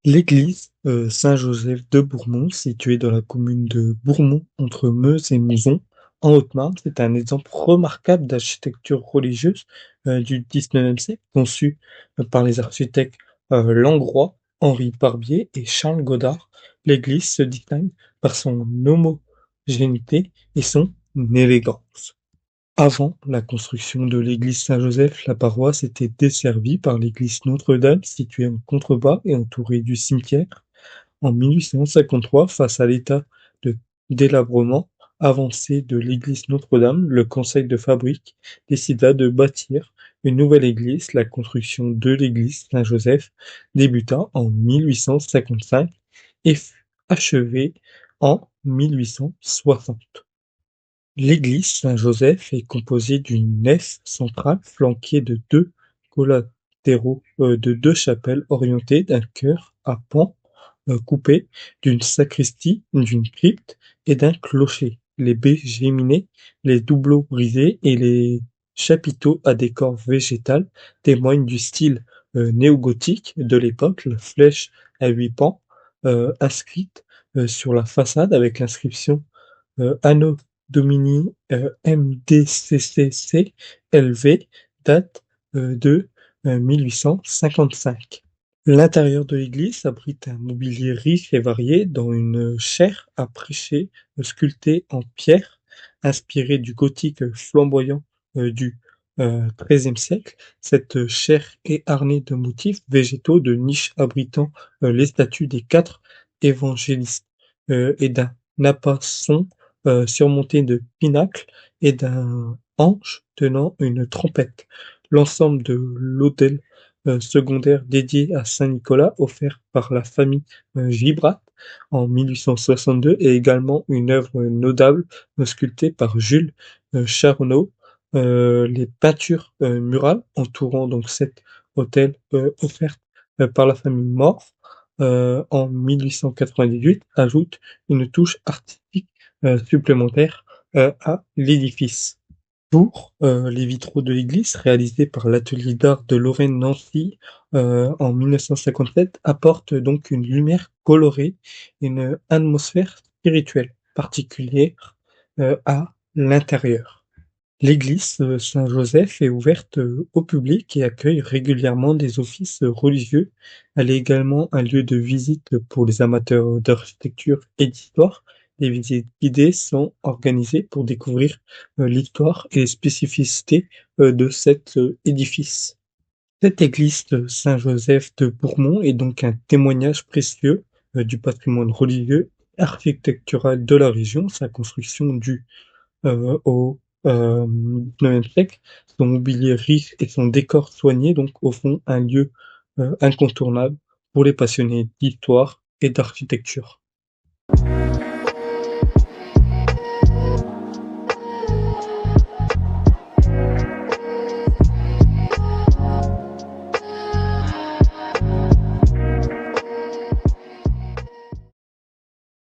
L'église Saint-Joseph de Bourmont, située dans la commune de Bourmont, entre Meuse et Mouzon, en Haute-Marne, c'est un exemple remarquable d'architecture religieuse du XIXe siècle, conçue par les architectes Langrois, Henri Barbier et Charles Godard. L'église se distingue par son homogénéité et son élégance. Avant la construction de l'église Saint-Joseph, la paroisse était desservie par l'église Notre-Dame, située en contrebas et entourée du cimetière. En 1853, face à l'état de délabrement avancé de l'église Notre-Dame, le conseil de fabrique décida de bâtir une nouvelle église. La construction de l'église Saint-Joseph débuta en 1855 et fut achevée en 1860. L'église Saint-Joseph est composée d'une nef centrale flanquée de deux collatéraux de deux chapelles orientées d'un chœur à pans coupé, d'une sacristie, d'une crypte et d'un clocher. Les baies géminées, les doubleaux brisés et les chapiteaux à décor végétal témoignent du style néogothique de l'époque. La flèche à 8 pans inscrite sur la façade avec l'inscription Anno Domini MDCCC LV date de 1855. L'intérieur de l'église abrite un mobilier riche et varié, dont une chaire à prêcher sculptée en pierre, inspirée du gothique flamboyant du XIIIe siècle. Cette chaire est ornée de motifs végétaux, de niches abritant les statues des quatre évangélistes et d'un napasson surmonté de pinacles et d'un ange tenant une trompette. L'ensemble de l'autel secondaire dédié à saint Nicolas, offert par la famille Gibrat en 1862, est également une œuvre notable sculptée par Jules Charnot. Les peintures murales entourant donc cet autel offertes par la famille Mort en 1898 ajoutent une touche artistique supplémentaire à l'édifice. Pour les vitraux de l'église, réalisés par l'atelier d'art de Lorraine-Nancy en 1957, apportent donc une lumière colorée et une atmosphère spirituelle particulière à l'intérieur. L'église Saint-Joseph est ouverte au public et accueille régulièrement des offices religieux. Elle est également un lieu de visite pour les amateurs d'architecture et d'histoire. Les visites guidées sont organisées pour découvrir l'histoire et les spécificités de cet édifice. Cette église de Saint-Joseph de Bourmont est donc un témoignage précieux du patrimoine religieux et architectural de la région. Sa construction due au XIXe siècle, son mobilier riche et son décor soigné donc au fond un lieu incontournable pour les passionnés d'histoire et d'architecture.